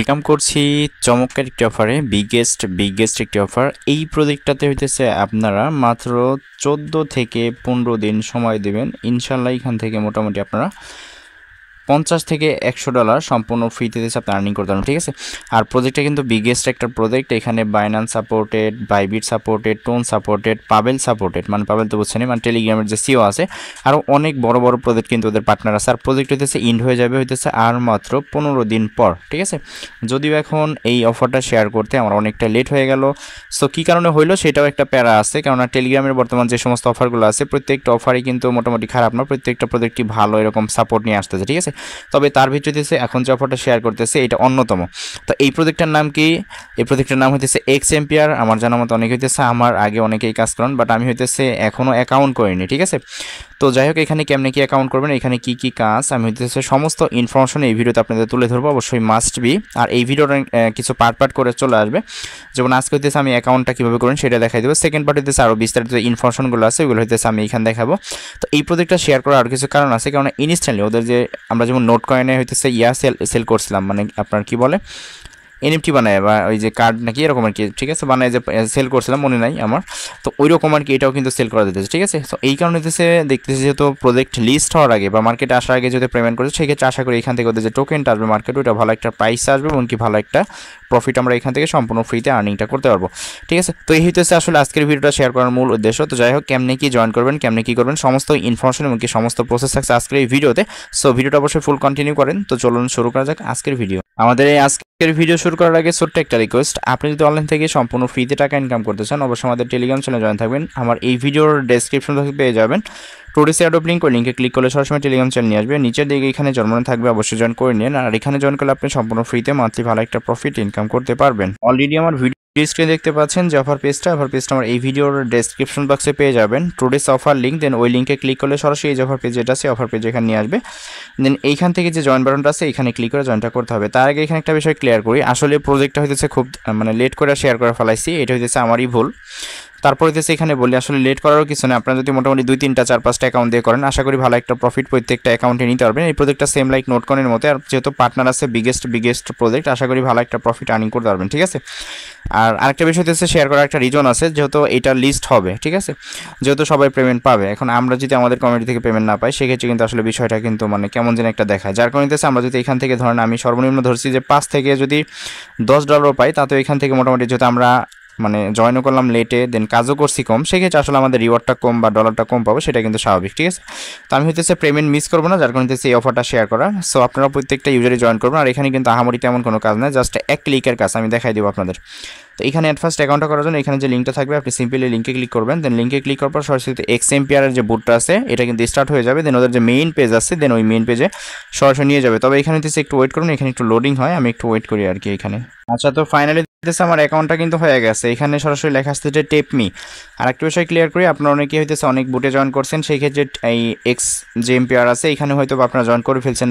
কাম করছি চমৎকার একটি অফারে বিগেস্ট একটি অফার। এই প্রজেক্টটাতে হইতেছে আপনারা মাত্র 14 থেকে 15 দিন সময় দেবেন, ইনশাল্লাহ এখান থেকে মোটামুটি আপনারা $50 থেকে $100 সম্পূর্ণ ফ্রিতে দিয়েছে আপনি আর্নিং করতে পারবেন। ঠিক আছে, আর প্রজেক্টটা কিন্তু বিগেস্ট একটা প্রজেক্ট। এখানে Binance supported, Bybit supported, tone supported, Pavel supported, মানে পাবেল তো বুঝছেন, মানে টেলিগ্রামের যে সিও আছে, আরও অনেক বড় বড় প্রজেক্ট কিন্তু ওদের পার্টনার আছে। আর প্রজেক্ট হইতেছে ইন্ড হয়ে যাবে হইতেছে আর মাত্র 15 দিন পর। ঠিক আছে, যদিও এখন এই অফারটা শেয়ার করতে আমার অনেকটা লেট হয়ে গেল। সো কী কারণে হইলো সেটাও একটা প্যারা আছে, কেননা টেলিগ্রামের বর্তমান যে সমস্ত অফারগুলো আছে প্রত্যেকটা অফারই কিন্তু মোটামুটি খারাপ না, প্রত্যেকটা প্রজেক্টই ভালো এরকম সাপোর্ট নিয়ে আসতেছে। ঠিক আছে, তবে তার ভিতরে এখন যে অফারটা শেয়ার করতেছে এটা অন্যতম। তো এই প্রজেক্টটার নাম কি? এই প্রজেক্টের নাম হইতেছে এক্স এম্পিয়ার। আমার জানা মতো অনেকে হইতেছে আমার আগে অনেকেই কাজ করেন, বাট আমি হইতেছে এখনও অ্যাকাউন্ট করিনি। ঠিক আছে, তো যাই হোক, এখানে কেমনে কি অ্যাকাউন্ট করবেন, এখানে কি কি কাজ, আমি হইতেছে সমস্ত ইনফরমেশন এই ভিডিওতে আপনাদের তুলে ধরবো, অবশ্যই মাস্ট বি। আর এই ভিডিওটা কিছু পার্ট করে চলে আসবে, যেমন আজকে হইতেছে আমি অ্যাকাউন্টটা কীভাবে করেন সেটা দেখাই দেবো। সেকেন্ড পার্ট হইতেছে আরও বিস্তারিত ইনফরমেশনগুলো আছে ওগুলো হইতেছে আমি এখানে দেখাবো। তো এই প্রজেক্টটা শেয়ার করার আরও কিছু কারণ আছে, কারণ ইনস্ট্যান্টলি ওদের যে আমরা যেমন নোট কয়েনে হইতেছে সেল করছিলাম, মানে আপনার কি বলে এনএফটি বানায় বা ওই যে কার্ড নাকি এরকম আর কি। ঠিক আছে, বানায় যে সেল করছিলাম মনে নাই আমার, তো ওই রকম আর কি এটাও কিন্তু সেল করা যেতেছে। ঠিক আছে, তো এই কারণে হইতেছে দেখতেছি যেহেতু প্রজেক্ট লিস্ট হওয়ার আগে বা মার্কেটে আসার আগে যদি পেমেন্ট করছে, সেক্ষেত্রে আশা করি এখান থেকে ওদের যে টোকেনটা আসবে মার্কেটে ওটা ভালো একটা প্রাইস আসবে এবং কি ভালো একটা প্রফিট আমরা এখান থেকে সম্পূর্ণ ফ্রিতে আর্নিংটা করতে পারবো। ঠিক আছে, তো এই হইতেছে আসলে আজকের ভিডিওটা শেয়ার করার মূল উদ্দেশ্য। তো যাই হোক, কেমনে কি জয়েন করবেন, কেমনে কি করবেন, সমস্ত ইনফরমেশন এবং কি সমস্ত প্রসেস থাকছে আজকের এই ভিডিওতে। সো ভিডিওটা অবশ্যই ফুল কন্টিনিউ করেন। তো চলুন শুরু করা যাক আজকের ভিডিও। আমাদের এই আজকের ভিডিও শুরু করার আগে ছোট্ট একটা রিকোয়েস্ট, আপনি যদি অনলাইন থেকে সম্পূর্ণ ফ্রিতে টাকা ইনকাম করতে চান অবশ্যই আমাদের টেলিগ্রাম চ্যানেলে জয়েন থাকবেন। আমার এই ভিডিওর ডেসক্রিপশন বক্সে পেয়ে যাবেন টুডেস অ্যাডপ লিঙ্ক, ওই লিঙ্কে ক্লিক করলে সরাসরি টেলিগ্রাম চ্যানেল নিয়ে আসবে। নিচের দিকে এখানে জন্মনে থাকবে, অবশ্যই জয়েন করে নিন। আর এখানে জয়েন করলে আপনি সম্পূর্ণ ফ্রিতে মান্থলি ভালো একটা প্রফিট ইনকাম করতে পারবেন। অলরেডি আমার ভিডিও স্ক্রিনে দেখতে পাচ্ছেন যে অফার পেজটা আমার এই ভিডিওর ডেসক্রিপশন বক্সে পেয়ে যাবেন টুডেস অফার লিঙ্ক। দেন ওই লিঙ্কে ক্লিক করলে সরাসরি এই যে অফার পেজ যেটা আছে অফার পেজ এখানে নিয়ে আসবে। দেন এইখান থেকে যে জয়েন বাটনটা আছে এখানে ক্লিক করে জয়েনটা করতে হবে। তার আগে এখানে একটা বিষয় ক্লিয়ার করি, আসলে প্রজেক্টটা হইতেছে খুব মানে লেট করে শেয়ার করে ফেলাইছি, এটা হইতেছে আমারই ভুল। তারপর হইতেছে এখানে বলি আসলে লেট করারও কিছু নেই, আপনারা যদি মোটামুটি 2, 3, 4, 5টা অ্যাকাউন্ট দিয়ে করেন আশা করি ভালো একটা প্রফিট প্রত্যেকটা অ্যাকাউন্টে নিতে পারবেন। এই প্রজেক্টটা সেম লাইক নোটকয়েনের মতো, আর যেহেতু পার্টনার আছে বিগেস্ট প্রজেক্ট, আশা করি ভালো একটা প্রফিট আর্নিং করতে পারবেন। ঠিক আছে, আর আরেকটা বিষয় হচ্ছে শেয়ার করার একটা রিজন আছে, যেহেতু এটা লিস্ট হবে। ঠিক আছে, যেহেতু সবাই পেমেন্ট পাবে, এখন আমরা যদি আমাদের কমিউনিটি থেকে পেমেন্ট না পাই সেক্ষেত্রে কিন্তু আসলে বিষয়টা কিন্তু মানে কেমন যেন একটা দেখায়। যার কারণে হচ্ছে আমরা যদি এখান থেকে ধরেন আমি সর্বনিম্ন ধরছি যে 5 থেকে যদি $10 পাই, তাতে এখান থেকে মোটামুটি যেহেতু আমরা মানে জয়েনও করলাম লেটে, দেন কাজও করছি কম, সেক্ষেত্রে আসলে আমাদের রিওয়ার্ডটা কম বা ডলারটা কম পাবো, সেটা কিন্তু স্বাভাবিক। ঠিক আছে, তো আমি হইতেছে পেমেন্ট মিস করবো না, যার কারণে হচ্ছে এই অফারটা শেয়ার করা। সো আপনারা প্রত্যেকটা ইউজারই জয়েন করবেন। আর এখানে কিন্তু আহামরি তেমন কোনো কাজ নাই, জাস্ট এক ক্লিকের কাজ আমি দেখাই দেবো আপনাদের। তো এখানে ফার্স্ট অ্যাকাউন্টটা করার জন্য এখানে যে লিঙ্কটা থাকবে আপনি সিম্পলি লিঙ্কে ক্লিক করবেন। দেন লিঙ্কে ক্লিক করার পর সরাসরি এক্স এম্পিয়ারের যে বুটটা আছে এটা কিন্তু স্টার্ট হয়ে যাবে। দেন ওদের যে মেইন পেজ আছে দেন ওই মেইন পেজে সরাসরি নিয়ে যাবে। তবে এখানে হচ্ছে একটু ওয়েট করুন, এখানে একটু লোডিং হয়, আমি একটু ওয়েট করি আর কি এখানে। আচ্ছা, তো ফাইনালি আমার অ্যাকাউন্টটা কিন্তু হয়ে গেছে, এখানে সরাসরি লেখা আসছে যে টেপ মি। আর একটা বিষয় ক্লিয়ার করি, আপনারা অনেকেই হইতেছে অনেক বুটে জয়েন করছেন, সেই ক্ষেত্রে এই এক্স যে এম্পিয়ার আছে এখানে হয়তো আপনারা জয়েন করে ফেলছেন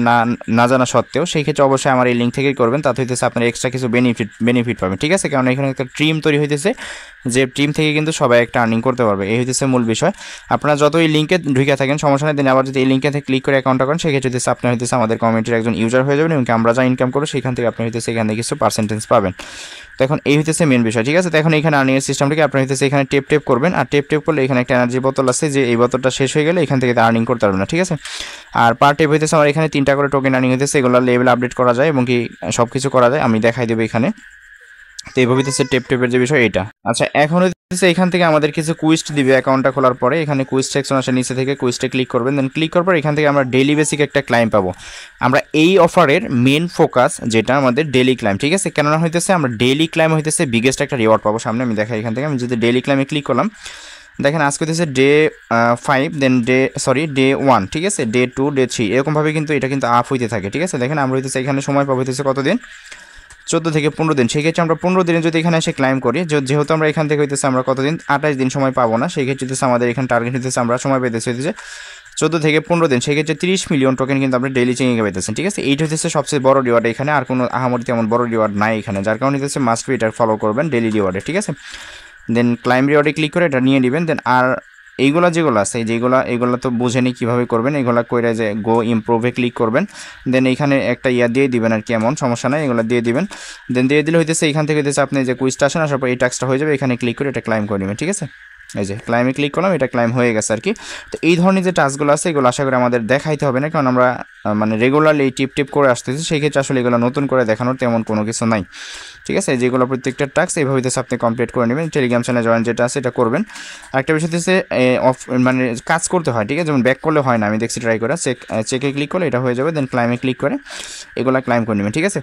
না জানা সত্ত্বেও, সেই ক্ষেত্রে অবশ্যই আমার এই লিঙ্ক থেকেই করবেন, তাতে হইতেছে আপনার এক্সট্রা কিছু বেনিফিট পাবেন। ঠিক আছে, কারণ এখানে একটা ট্রিম তৈরি হইতেছে, যে টিম থেকে কিন্তু সবাই একটা আর্নিং করতে পারবে, এই হইতেছে মূল বিষয়। আপনারা যত এই লিঙ্কে ঢুকে থাকেন সমস্যা নেই, দিন আবার যদি এই লিঙ্কে থেকে ক্লিক করে অ্যাকাউন্টটা করেন সেক্ষেত্রে হইতেছে আপনি হইতেছে আমাদের কমিউনিটির একজন ইউজার হয়ে যাবেন এবং আমরা যা ইনকাম করবো সেখান থেকে আপনি হইতেছে এখান থেকে কিছু পার্সেন্টেজ পাবেন। তো এখন এই হইতেছে মেন বিষয়। ঠিক আছে, তো এখন এখানে আর্নিংয়ের সিস্টেমটাকে আপনি হইতেছে এখানে টেপ করবেন, আর টেপ করলে এখানে একটা এনার্জি বোতল আছে, যে এই বোতলটা শেষ হয়ে গেলে এখান থেকে আর্নিং করতে পারবেন না। ঠিক আছে, আর পার টেপ হইতেছে আমার এখানে 3টা করে টোকেন আর্নিং হইতেছে, এগুলো লেভেল আপডেট করা যায় এবং কি সব কিছু করা যায়, আমি দেখাই দেবো এখানে। তো এইভাবে হচ্ছে টেপের যে বিষয় এটা। আচ্ছা, এখন হচ্ছে এখান থেকে আমাদের কিছু কুইস্ট দিবে অ্যাকাউন্টটা খোলার পরে, এখানে কুইস্ট সেকশন আসে, নিচে থেকে কুইস্টে ক্লিক করবেন। দেন ক্লিক করার পর এখান থেকে আমরা ডেইলি বেসিক একটা ক্লাইম পাবো। আমরা এই অফারের মেন ফোকাস যেটা আমাদের ডেইলি ক্লাইম। ঠিক আছে, কেননা হইতেছে আমরা ডেইলি ক্লাইম হইতেছে বিগেস্ট একটা রিওয়ার্ড পাবো সামনে, আমি দেখাই এখান থেকে। আমি যদি ডেইলি ক্লাইমে ক্লিক করলাম, দেখেন আজকে হচ্ছে ডে 5, দেন ডে 1, ঠিক আছে, ডে 2, ডে 3, এরকমভাবে কিন্তু এটা কিন্তু আপ হইতে থাকে। ঠিক আছে, দেখেন আমরা হইতেছে এখানে সময় পাবো হইতেছে কতদিন, 14 থেকে 15 দিন। সেই ক্ষেত্রে আমরা 15 দিনে যদি এখানে এসে ক্লাইম করি, যেহেতু আমরা এখান থেকে হইতেছে আমরা কতদিন 28 দিন সময় পাবো না, সেই ক্ষেত্রে হইতেছে আমাদের এখানে টার্গেট হইতেছে আমরা সময় পেতেছি হইতেছে 14 থেকে 15 দিন, সেই ক্ষেত্রে 30 মিলিয়ন টোকেন কিন্তু আমরা ডেইলি চেঞ্জিংয়ে পেতেছেন। ঠিক আছে, এইটা হচ্ছে সবচেয়ে বড় রিওয়ার্ড এখানে, আর কোনো আহামরি তেমন বড় রিওয়ার্ড নাই এখানে, যার কারণে হচ্ছে মাস্ট বি এটা ফলো করবেন ডেইলি রিওয়ার্ডে। ঠিক আছে, দেন ক্লাইম রিওয়ার্ডে ক্লিক করে এটা নিয়ে নেবেন। দেন আর এইগুলা যেগুলো আছে এইগুলা তো বুঝেনি কীভাবে করবেন। এগুলা কইরা যে গো ইমপ্রুভে ক্লিক করবেন, দেন এইখানে একটা দিয়ে দিবেন আর কি, এমন সমস্যা নাই, এগুলো দিয়ে দিবেন। দেন দিয়ে দিলে হইতেছে এইখান থেকে হইতেছে আপনি যে কুইজটা আসেন, আসার পর এই টাস্কটা হয়ে যাবে, এখানে ক্লিক করে এটা ক্লাইম করে নেবেন, ঠিক আছে। এই যে ক্লাইমে ক্লিক করলাম, এটা ক্লাইম হয়ে গেছে আর কি। তো এই ধরনের যে টাস্কগুলো আছে এগুলো আশা করি আমাদের দেখাইতে হবে না, কারণ আমরা মানে রেগুলারলি টিপ করে আসতেছি, সেই ক্ষেত্রে আসলে এগুলো নতুন করে দেখানোর তেমন কোনো কিছু নাই, ঠিক আছে। যেগুলো প্রত্যেকটা টাস্ক এইভাবে আপনি কমপ্লিট করে নেবেন। টেলিগ্রাম চ্যানেলে জয়েন যেটা আছে এটা করবেন। আরেকটা বিষয় হচ্ছে অফ মানে কাজ করতে হয়, ঠিক আছে, যেমন ব্যাক করলে হয় না, আমি দেখছি ট্রাই করে চেকে ক্লিক করলে এটা হয়ে যাবে, দেন ক্লাইমে ক্লিক করে এগুলো ক্লাইম করে নেবেন, ঠিক আছে।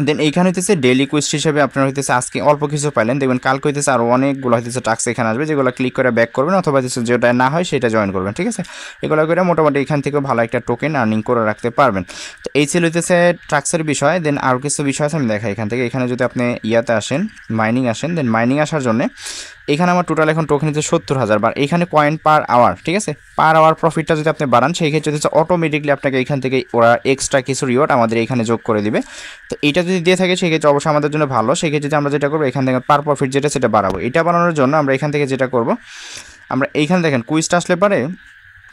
দেন এইখানে হইতেছে ডেইলি কুইস্ট হিসেবে আপনারা হইতেছে আজকে অল্প কিছু পাইলেন, দেখবেন কালকে হইতেছে আরও অনেকগুলো হইতেছে টাস্ক এখানে আসবে, যেগুলো ক্লিক করে ব্যাক করবেন, অথবা যেটা না হয় সেটা জয়েন করবেন, ঠিক আছে। এগুলো করে মোটামুটি এখান থেকেও ভালো একটা টোকেন আর্নিং করে রাখতে পারবেন। তো এই ছিল হইতেছে টাস্কের বিষয়। দেন আরও কিছু বিষয় আছে আমি দেখাই এখান থেকে। এখানে যদি আপনি ইয়াতে আসেন, মাইনিং আসেন, দেন মাইনিং আসার জন্য এখানে আমার টোটাল এখন টোকেন হচ্ছে 70,000 বার, এখানে কয়েন পার আওয়ার, ঠিক আছে। পার আওয়ার প্রফিটটা যদি আপনি বাড়ান, সেই ক্ষেত্রে হচ্ছে অটোমেটিকলি আপনাকে এখান থেকে ওরা এক্সট্রা কিছু রিওয়ার্ড আমাদের এখানে যোগ করে দিবে। তো এটা যদি দিয়ে থাকে সেক্ষেত্রে অবশ্যই আমাদের জন্য ভালো। সেক্ষেত্রে আমরা যেটা করবো, এখান থেকে পার প্রফিট যেটা সেটা বাড়াবো। এটা বাড়ানোর জন্য আমরা এখান থেকে যেটা করবো, আমরা এইখানে দেখেন কুইজটা আসলে পারে,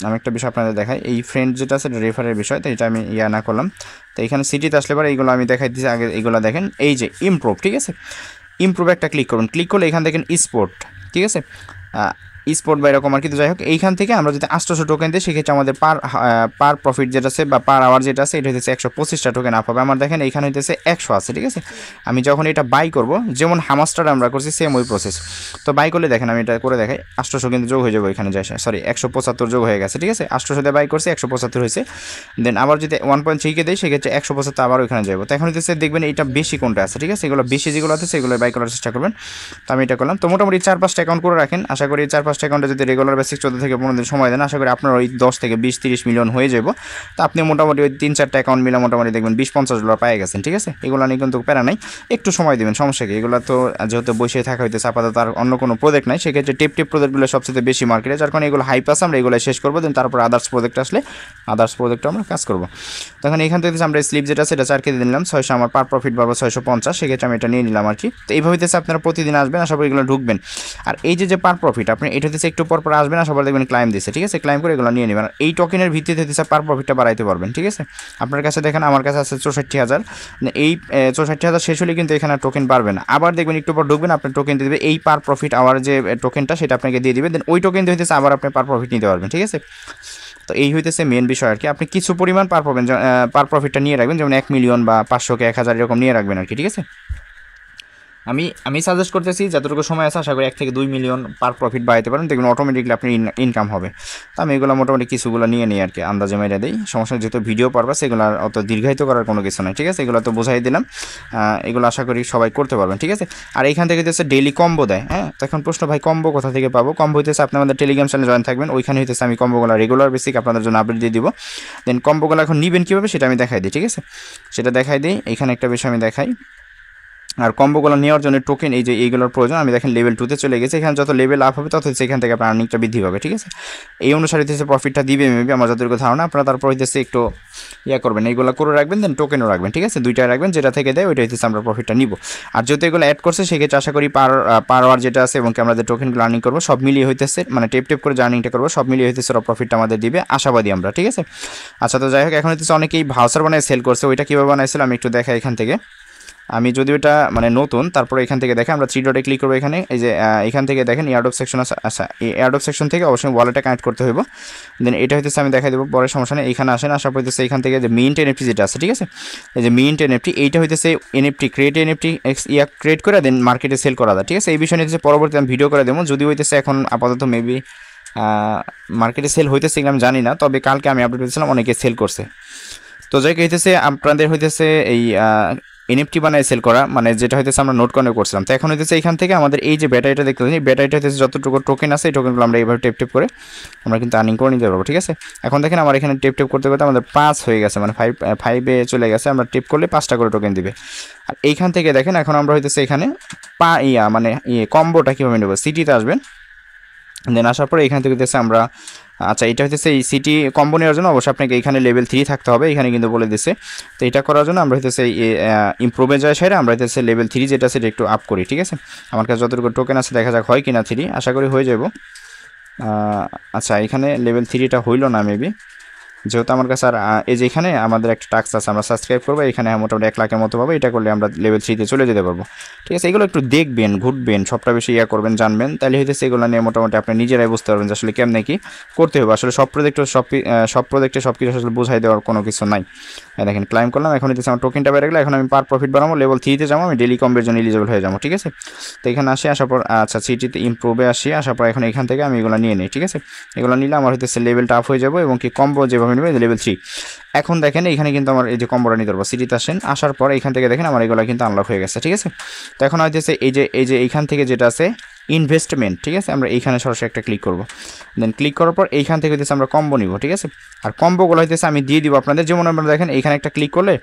আমি একটা বিষয় আপনাদের দেখাই, এই ফ্রেন্ড যেটা আছে রেফারের বিষয়, তো এটা আমি না করলাম। তো এখানে সিটিতে আসলে পারে এইগুলো আমি দেখাই দিচ্ছি আগে। এইগুলো দেখেন, এই যে ইমপ্রুভ, ঠিক আছে, ইমপ্রুভ একটা ক্লিক করবেন। ক্লিক করলে এখান দেখেন স্পোর্ট, ঠিক আছে, স্পোর্ট বা এরকম আর কি। তো যাই হোক, এইখান থেকে আমরা যদি 800 টোকেন দিই, সেক্ষেত্রে আমাদের পার প্রফিট যেটা আছে বা পার আওয়ার যেটা আছে, এটা হচ্ছে 125টা টোকেন আপ হবে। আমার দেখেন এইখানে হইতেছে 100 আছে, ঠিক আছে। আমি যখন এটা বাই করব, যেমন হামাস্টার আমরা করছি সেম ওই প্রসেস। তো বাই করলে দেখেন আমি এটা করে দেখাই, 800 কিন্তু যোগ হয়ে যাবে এখানে, যায় সরি 175 যোগ হয়ে গেছে, ঠিক আছে। 800 দিয়ে বাই করছি, 175 হয়েছে। দেন আবার যদি 1.3 দেয়, সেক্ষেত্রে 175 আবার ওইখানে যাবো। তো এখন হইতেছে দেখবেন এটা বেশি কোনটা আছে, ঠিক আছে। এগুলো বেশি যেগুলো আছে সেগুলো বাই করার চেষ্টা করবেন। তো আমি এটা করলাম। তো মোটামুটি 4-5টা অ্যাকাউন্ট করে রাখেন। আশা করি 4-5টা অ্যাকাউন্টে যদি রেগুলার বেসিক 14 থেকে 15 দিন সময় দেন, আশা করি আপনার ওই 10 থেকে 20-30 মিলিয়ন হয়ে যাব। তো আপনি মোটামুটি ওই 3-4টা অ্যাকাউন্ট মিলে মোটামুটি দেখবেন $20-50 পেয়ে গেছেন, ঠিক আছে। এগুলো নিয়ে কিন্তু প্যারা নাই, একটু সময় দেবেন, সমস্যা কি। এগুলো তো যেহেতু বসে থাকা হইতেছে আপাতত, আর অন্য কোনো প্রজেক্ট নাই, সেক্ষেত্রে টিপ প্রজেক্টগুলো সবচেয়ে বেশি মার্কেটে, যার কারণে এগুলো হাইপ আছে, আমরা এগুলো শেষ করবো। দেন তারপর আদার্স প্রজেক্ট আসলে আদার্স প্রজেক্টে আমরা কাজ করবো। তখন এখান থেকে আমরা স্লিপ যেটা সেটা 4 কেজি দিলাম, 600, আমার পার প্রফিট বাড়বো 650, সেক্ষেত্রে আমি এটা নিয়ে নিলাম আর কি। তো এইভাবে হইতেছে আপনারা প্রতিদিন আসবেন, আশা করি এগুলো ঢুকবেন। আর এই যে পার প্রফিট আপনি এটা হইতেছে একটু পর আসবেন, আশা করি দেখবেন ক্লাইম দিচ্ছে, ঠিক আছে। ক্লাইম করে এগুলো নিয়ে নেবেন। আর এই টোকেনের ভিত্তিতে হইতেছে পার প্রফিটটা বাড়াইতে পারবেন, ঠিক আছে। আপনার কাছে দেখেন আমার কাছে আছে 64,000, এই 64,000 শেষ হলে কিন্তু এখানে টোকেন পারবে না। আবার দেখবেন একটু পর ঢুকবেন, আপনার টোকেন দিয়ে দেবে, এই পার প্রফিট আওয়ার যে টোকেনটা সেটা আপনাকে দিয়ে দিবে। দেন ওই টোকেন দিয়ে হইতেছে আবার আপনি পার প্রফিট নিতে পারবেন, ঠিক আছে। তো এই হইতেছে মেন বিষয় আর কি। আপনি কিছু পরিমাণ পার প্রফিটটা নিয়ে রাখবেন, যেমন 1 মিলিয়ন বা 500 কে 1000 এরকম নিয়ে রাখবেন আর কি, ঠিক আছে। আমি সাজেস্ট করতেছি যতটুকু সময় আছে, আশা করি 1 থেকে 2 মিলিয়ন পার প্রফিট বাড়াইতে পারেন, দেখবেন অটোমেটিকলি আপনার ইনকাম হবে। তো আমি এগুলো মোটামুটি কিছুগুলো নিয়ে নিই আর কি, আন্দাজে মেরে দিই, সমস্যা। যেহেতু ভিডিও পারবা সেগুলো অত দীর্ঘায়িত করার কোনো কিছু নাই, ঠিক আছে। এগুলো তো বোঝাই দিলাম, এগুলো আশা করি সবাই করতে পারবেন, ঠিক আছে। আর এইখান থেকে হচ্ছে ডেইলি কম্বো দেয়, হ্যাঁ। তো এখন প্রশ্ন, ভাই কম্বো কোথা থেকে পাবো? কম্বো হইতেছে আপনি আমাদের টেলিগ্রাম চ্যানেলে জয়েন থাকবেন, ওইখানে হইতেছে আমি কম্বোগুলো রেগুলার বেসিক আপনাদের জন্য আপডেট দিয়ে দিব। দেন কম্বোগুলো এখন নেবেন কীভাবে সেটা আমি দেখাই দিই, ঠিক আছে। সেটা দেখাই দিই, এইখানে একটা বিষয় আমি দেখাই। আর কম্বোগুলো নেওয়ার জন্য টোকেন এই যে এইগুলোর প্রয়োজন। আমি দেখেন লেভেল 2-তে চলে গেছে, এখানে যত লেভেল আপ হবে তত সেখান থেকে আপনার আর্নিংটা বৃদ্ধি পাবে, ঠিক আছে। এই অনুসারে হচ্ছে প্রফিটটা দিবে মেবি, আমার যতটুকু ধারণা। আপনারা তারপর হইতেছে একটু করবেন, এইগুলো করে রাখবেন, দেন টোকেনও রাখবেন, ঠিক আছে। দুইটাই রাখবেন, যেটা থেকে দেয় ওইটা হচ্ছে আমরা প্রফিটটা নিব। আর যেহেতু এগুলো অ্যাড করছে, সেক্ষেত্রে আশা করি পার আওয়ার যেটা আছে এবং আমরা যে টোকেনগুলো আর্নিং করবো সব মিলিয়ে হইতেছে, মানে টেপ করে যে আর্নিংটা করবো সব মিলিয়ে হইতেছে ওরা প্রফিটটা আমাদের দিবে, আশাবাদী আমরা, ঠিক আছে। আচ্ছা, তো যাই হোক, এখন হচ্ছে অনেকেই ভাউচার বানায় সেল করছে, ওইটা কীভাবে বানাইছিল আমি একটু দেখাই এখান থেকে। আমি যদি ওটা মানে নতুন, তারপরে এখান থেকে দেখেন আমরা 3 ডটে ক্লিক করবো। এখানে এই যে এখান থেকে দেখেন এয়ারড্রপ সেকশন আছে। আচ্ছা, এই এয়ারড্রপ সেকশন থেকে অবশ্যই ওয়ালেটে কানেক্ট করতে হইব। দেন এটা হইতেছে আমি দেখাই দেবো পরে, সমস্যা নেই। এখানে আসেন, আসার পর হইতেছে এখান থেকে যে মিন্ট এনএফটি যেটা আছে, ঠিক আছে, এই যে মিন্ট এনএফটি, এইটা হইতেছে এনএফটি ক্রিয়েট করে দেন মার্কেটে সেল করা যায়, ঠিক আছে। এই বিষয় নিয়ে হচ্ছে পরবর্তী আমি ভিডিও করে দেবো, যদি হইতেছে এখন আপাতত মেবি মার্কেটে সেল হইতেছে কিনা আমি জানি না, তবে কালকে আমি আপডেট পেয়েছিলাম অনেকে সেল করছে। তো যাই হইতেছে আপনাদের হইতেছে এই এনএফটি বানায় সেল করা, মানে যেটা হইতেছে আমরা নোট করে করছিলাম। তো এখন হইতেছে এখান থেকে আমাদের এই যে ব্যাটারিটা দেখতে পাচ্ছি, ব্যাটারিটা হইতেছে যতটুকু টোকেন আছে এই টোকেনগুলো আমরা এইভাবে টেপ করে আমরা কিন্তু আর্নিং করে নিতে পারবো, ঠিক আছে। এখন দেখেন আমার এখানে টেপ করতে করতে আমাদের 5 হয়ে গেছে, মানে 5-এ চলে গেছে। আমরা টেপ করলে 5টা করে টোকেন দিবে। আর এইখান থেকে দেখেন এখন আমরা হইতেছে এখানে মানে কম্বোটা কীভাবে নেবো, সিটিতে আসবেন। দেন আসার পরে এখান থেকে হইতেছে আমরা, আচ্ছা, এটা হইতেছে এই সিটি কম্বো নেওয়ার জন্য অবশ্যই আপনাকে এখানে লেভেল 3 থাকতে হবে, এখানে কিন্তু বলে দিচ্ছে। তো এটা করার জন্য আমরা হইতেছে ইমপ্রুভে যায় সেটা আমরা হইতেছে লেভেল 3 যেটা সেটা একটু আপ করি, ঠিক আছে। আমার কাছে যতটুকু টোকেন আছে দেখা যাক হয় কিনা 3, আশা করি হয়ে যাব। আচ্ছা এখানে লেভেল 3টা হইল না মেবি, যেহেতু আমার কাছে আর এই যে এখানে আমাদের একটা টাস্ক আছে, আমরা সাবস্ক্রাইব করবো, এখানে মোটামুটি 1 লাখের মতো পাবো, এটা করলে আমরা লেভেল 3তে চলে যেতে পারবো। ঠিক আছে, এগুলো একটু দেখবেন, ঘুরবেন, সবটা বেশি করবেন, জানবেন, তাহলে হয়তো এগুলো নিয়ে মোটামুটি আপনি নিজেরাই বুঝতে পারবেন যে আসলে কেমনে কি করতে হবে। আসলে সব প্রজেক্টে সব কিছু আসলে বোঝাই দেওয়ার কোনো কিছু নাই। দেখেন ক্লাইম করলাম, এখন হইতেছে আমার টোকেনটা বেড়ে গেলো, এখন আমি পার প্রফিট বানাবো, লেভেল 3তে যাবো, আমি ডেলি কম্বের জন্য এলিজিবল হয়ে যাবো। ঠিক আছে, তো এখানে আসি, আসার পর আচ্ছা সিটিতে ইমপ্রুভে আসি, আসার পর এখন এখান থেকে আমি এগুলো নিয়ে নিই। ঠিক আছে, এগুলো নিলে আমার হইতেছে লেভেলটা আপ হয়ে যাবো, এবং কি কম্বো যেভাবে নেবে লেভেল 3। এখন দেখেন এখানে কিন্তু আমার এই যে কম্বোটা নিতে পারবো, সিটিতে আসেন, আসার পর এখান থেকে দেখেন আমার এগুলো কিন্তু আনলক হয়ে গেছে। ঠিক আছে, তো এখন হইতেছে এই যে এইখান থেকে যেটা আছে ইনভেস্টমেন্ট, ঠিক আছে, আমরা এইখানে সরাসরি একটা ক্লিক করবো, দেন ক্লিক করার পর এইখান থেকে হইতেছে আমরা কম্বো নিব। ঠিক আছে, আর কম্বোগুলো হইতেছে আমি দিয়ে দিব আপনাদের, যেমন আপনারা দেখেন এইখানে একটা ক্লিক করলে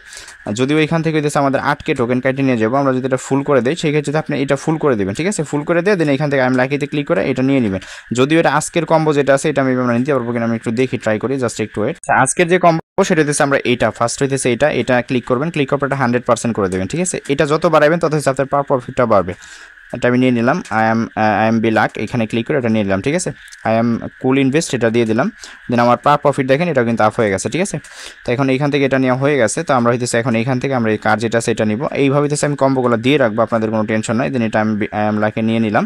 যদিও এইখান থেকে হইতেছে আমাদের 8K টোকেন কাটি নিয়ে যাবো, আমরা যদি এটা ফুল করে দিই সেই ক্ষেত্রে আপনি এটা ফুল করে দেবেন। ঠিক আছে, ফুল করে দিয়ে দেন এখান থেকে আমি লাকিতে ক্লিক করে এটা নিয়ে নেবেন। যদিও এটা আজকের কম্বো যেটা আছে এটা আমি আমরা নিতে পারবো কিনা আমি একটু দেখি, ট্রাই করি, জাস্ট একটু ওয়েট। আজকের যে কম্বো সেটা হইতেছে আমরা এইটা ফার্স্ট হইতেছে এটা ক্লিক করবেন, ক্লিক করার পর এটা 100% করে দেবেন। ঠিক আছে, এটা যত বাড়াবেন তত হচ্ছে আপনার পার প্রফিটটা বাড়বে। এটা আমি নিয়ে নিলাম, আই এম বি লাক, এখানে ক্লিক করে এটা নিয়ে নিলাম। ঠিক আছে, আই এম কুল ইনভেস্ট এটা দিয়ে দিলাম, দেন আমার পার প্রফিট দেখেন এটাও কিন্তু আপ হয়ে গেছে। ঠিক আছে, তো এখন এইখান থেকে এটা নেওয়া হয়ে গেছে, তো আমরা হইতেছে এখন এইখান থেকে আমরা এই কার যেটা আছে এটা নিব, এইভাবে হইতেছে আমি কম্বোগুলো দিয়ে রাখবো, আপনাদের কোনো টেনশন নাই। দেন এটা আমি আই এম লাকে নিয়ে নিলাম,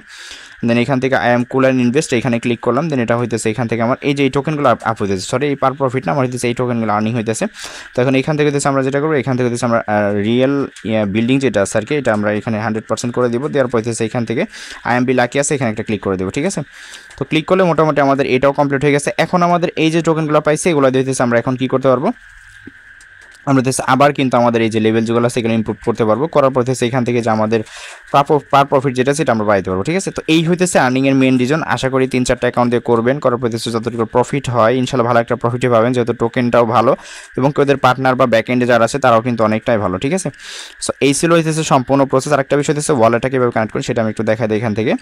দেন এখান থেকে I am cool and invest এখানে ক্লিক করলাম, দেন এটা হইতেছে এখান থেকে আমার এই যে এই টোকেনগুলো আপ হইতেছে, সরি এই পার প্রফিট না, আমার হইতেছে এই টোকেনগুলো আর্নিং হইতেছে। তো এখন এখান থেকে হইতেছে আমরা যেটা করবো, এখান থেকে হইতেছে আমরা রিয়েল বিল্ডিং যেটা আছে আর কি, এটা আমরা এখানে 100% করে দিব, দেওয়ার পর হইতেছে এখান থেকে আই এম বি লাকি আছে এখানে একটা ক্লিক করে দেবো। ঠিক আছে, তো ক্লিক করলে মোটামুটি আমাদের এটাও কমপ্লিট হয়ে গেছে। এখন আমাদের এই যে টোকেনগুলো পাইছে এগুলো দিয়ে হইতেছে আমরা এখন কি করতে পারবো, আমরা হচ্ছে আবার কিন্তু আমাদের এই যে লেভেল যেগুলো আছে সেগুলো ইমপ্রুভ করতে পারবো, করার পর হচ্ছে এখান থেকে যে আমাদের পার প্রফিট যেটা সেটা আমরা বাড়াইতে পারবো। ঠিক আছে, তো এই হইতেছে আর্নিংয়ের মেন রিজন। আশা করি 3-4টা অ্যাকাউন্ট দিয়ে করবেন, করার পর হচ্ছে যতটুকু প্রফিট হয় ইনশাল্লাহ ভালো একটা প্রফিটই পাবেন, যেহেতু টোকেনটাও ভালো এবং ওদের পার্টনার বা ব্যাকএন্ডে যারা আছে তারাও কিন্তু অনেকটাই ভালো। ঠিক আছে, সো এই ছিল হইতেছে সম্পূর্ণ প্রসেস। আরেকটা বিষয় হচ্ছে ওয়ালেটটা কীভাবে কানেক্ট করি সেটা আমি একটু দেখাই দিই এখান থেকে,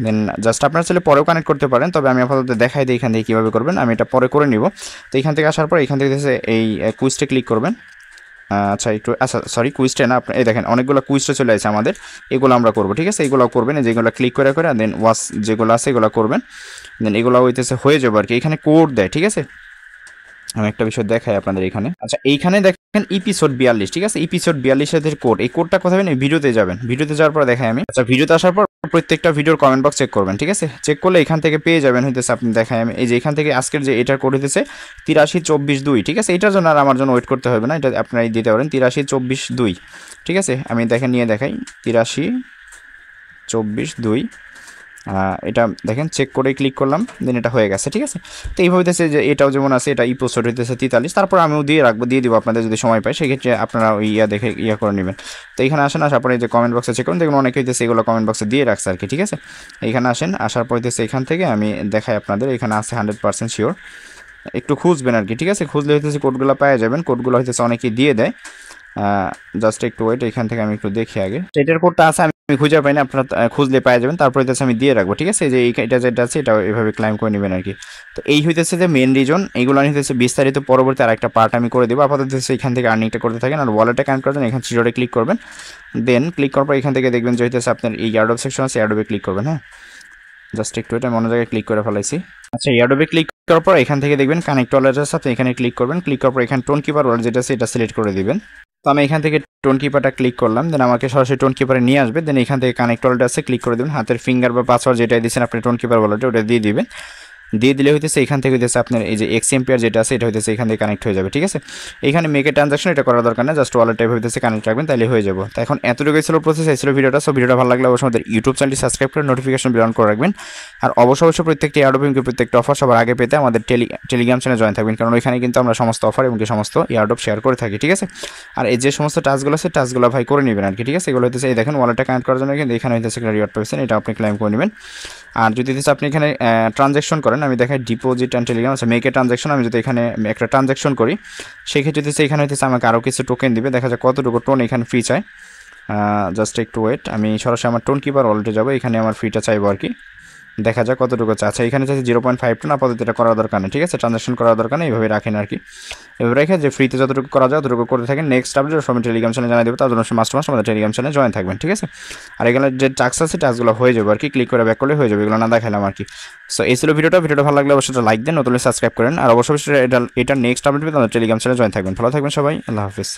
দেন জাস্ট আপনারা চাইলে পরেও কানেক্ট করতে পারেন, তবে আমি আপাতত দেখাই দিই এখান থেকে কীভাবে করবেন, আমি এটা পরে করে নিব। তো এখান থেকে আসার পর এখান থেকে এই কুইজটা ক্লিক করবেন। আচ্ছা একটু আচ্ছা সরি কুইজটা না, আপনি এই দেখেন অনেকগুলো কুইজটা চলে আসছে আমাদের, এগুলো আমরা করবো। ঠিক আছে, এগুলো করবেন, যেগুলো ক্লিক করে দেন ওয়াচ যেগুলো আছে এগুলো করবেন, দেন এগুলো হইতেছে হয়ে যাবে আর কি। এখানে কোড দেয়, ঠিক আছে, আমি একটা বিষয় দেখাই আপনাদের এখানে। আচ্ছা এইখানে দেখেন এপিসোড 42, ঠিক আছে, এপিসোড 42 এর কোড, এই কোডটা কোথায় পাবেন, ভিডিওতে যাবেন, ভিডিওতে যাওয়ার পর দেখাই আমি। আচ্ছা ভিডিওতে আসার পর প্রত্যেকটা ভিডিওর কমেন্ট বক্স চেক করবেন। ঠিক আছে, চেক করলে এখান থেকে পেয়ে যাবেন হইতেছে, আপনি দেখাই আমি এই যে এখান থেকে আজকের যে এটার কোড হইতেছে 8324-2। ঠিক আছে, এটার জন্য আর আমার জন্য ওয়েট করতে হবে না, এটা আপনারাই দিতে পারেন 8324-2। ঠিক আছে, আমি দেখেন নিয়ে দেখাই 8324-2, এটা দেখেন চেক করে ক্লিক করলাম, দেন এটা হয়ে গেছে। ঠিক আছে, তো এইভাবে হইতেছে যে এটাও যেমন আছে, এটা ইপোস্ট হইতেছে 43, তারপর আমিও দিয়ে রাখবো, দিয়ে দিব আপনাদের যদি সময় পাই, সেক্ষেত্রে আপনারা ওই দেখে করে নেবেন। তো এখানে আসেন, আসার পরে যে কমেন্ট বক্সে চেক করুন, দেখুন অনেকে হইতেছে এগুলো কমেন্ট বক্সে দিয়ে রাখছে আর কি। ঠিক আছে, এখানে আসেন, আসার পর হইতেছে এখান থেকে আমি দেখাই আপনাদের, এখানে আছে 100% শিওর, একটু খুঁজবেন আর কি। ঠিক আছে, খুঁজলে হইতেছে কোডগুলো পেয়ে যাবেন, কোডগুলো হইতেছে অনেকেই দিয়ে দেয়, জাস্ট একটু ওয়েট, এখান থেকে আমি একটু দেখি আগে, এটার কোডটা আছে আমি খুঁজে পাই না, আপনারা খুঁজলে পাওয়া যাবেন, তারপর হইতেছে আমি দিয়ে রাখবো। ঠিক আছে, যে এটা যেটা আছে এটা এভাবে ক্লাইম করে নেবেন আর কি। তো এই হইতেছে যে মেন রিজন, এইগুলো হইতেছে বিস্তারিত পরবর্তী আরেকটা পার্ট আমি করে দেবো। আপাতত এখান থেকে আর্নিংটা করতে থাকেন, আর ওয়ালেটে কানেক্ট করবেন, এখানে জিরোতে ক্লিক করবেন, দেন ক্লিক করার পর এখান থেকে দেখবেন যে হইতেছে আপনার এই এয়ারড্রপ সেকশন আছে, এয়ারড্রপে ক্লিক করবেন। হ্যাঁ, জাস্ট একটু এটা মনে জায়গায় ক্লিক করে ফেলাইছি। আচ্ছা এয়ারড্রপে ক্লিক করার পর এখান থেকে দেখবেন কানেক্ট ওয়ালেটের সাথে এখানে ক্লিক করবেন, ক্লিক করার পর এখানে টোন কিপার ওয়ালেট যেটা আছে এটা সিলেক্ট করে দিবেন। তো আমি এখান থেকে টোন কিপারটা ক্লিক করলাম, দেন আমাকে সরাসরি টোন কিপারে নিয়ে আসবে, দেন এখান থেকে কানেক্ট ওয়ালেট আছে ক্লিক করে দেবেন, হাতের ফিঙ্গার বা পাসওয়ার্ড যেটা দিয়েছেন আপনি টোন কিপার ওয়ালেটে ওটা দিয়ে দিবেন, দিয়ে দিলে হইতেছে এখান থেকে হইতেছে আপনার এই যে এক্সএমপিআর যেটা আছে এটা হইতেছে এখান থেকে কানেক্ট হয়ে যাবে। ঠিক আছে, এখানে মেকে ট্রানজাকশন এটা করার দরকার না, জাস্ট ওয়ালেট টাইপ হইতেছে কানেক্ট রাখবেন, তাহলে হয়ে যাবে। তো এখন এতটুকু ছিল প্রসেস, এই ছিল ভিডিওটা। সো ভিডিওটা ভালো লাগলে অবশ্যই আমাদের ইউটিউব চ্যানেলটি সাবস্ক্রাইব করে নোটিফিকেশন বেল অন করে রাখবেন, আর অবশ্যই প্রত্যেকটি এয়ারড্রপ এবং প্রত্যেকটা অফার সবার আগে পেতে আমাদের টেলিগ্রাম চ্যানেলে জয়েন থাকবেন, কারণ ওইখানে কিন্তু আমরা সমস্ত অফার এবং সমস্ত এয়ারড্রপ শেয়ার করে থাকি। ঠিক আছে, আর এই যে সমস্ত টাস্কগুলো আছে টাস্কগুলো ভাই করে নেবেন আর কি। ঠিক আছে, এগুলো হইতেছে এই দেখেন ওয়ালেটটা কানেক্ট করার জন্য কিন্তু এখানে হইতেছে একটা রিওয়ার্ড পাচ্ছেন, এটা আপনি ক্লেম করে নেবেন। আর যদি আপনি এখানে ট্রানজ্যাকশন করেন, আমি দেখাই ডিপোজিট অ্যান্ড টেলিগ্রাম আছে মেকে ট্রানজ্যাকশন, আমি যদি এখানে একটা ট্রানজ্যাকশন করি সেক্ষেত্রে হচ্ছে এখানে হইতেছে আমাকে আরও কিছু টোকেন দিবে, দেখা যায় কতটুকু টোন এখানে ফ্রি চাই। জাস্ট একটু ওয়েট, আমি সরাসরি আমার টোন কিপার ওয়ালেটে যাবো, এখানে আমার ফ্রিটা চাইবো আর কি। দেখা যাক কতটুকু আছে। আচ্ছা এখানে চাইছে 0.52, আপাতত এটা করার দরকার নেই, ঠিক আছে, ট্রানজাকশন করার দরকার নেই, এইভাবে রাখেন আর কি। এভাবে রেখে যে ফ্রিতে যতটুকু করা যায় ততটুকু করতে থাকেন। নেক্সট আপডেট সবাই টেলিগ্রাম চ্যানেলে জানিয়ে দেবো, তার জন্য মাস্ট আমাদের টেলিগ্রাম চ্যানেলে জয়েন থাকবেন, ঠিক আছে। আর এখানে যে টাস্ক আছে টাস্কগুলো হয়ে যাবে আর কি, ক্লিক করে ব্যাক করলে হয়ে যাবে, এগুলো না দেখালাম আর কি। সো এই ছিল ভিডিওটা ভালো লাগলে অবশ্যই লাইক দেন, নতুন সাবস্ক্রাইব করেন, আর অবশ্যই এটা নেক্সট আপডেট পেতে আমাদের টেলিগ্রাম চ্যানেলে জয়েন থাকবেন। ভালো থাকবেন সবাই, আল্লাহ হাফিজ।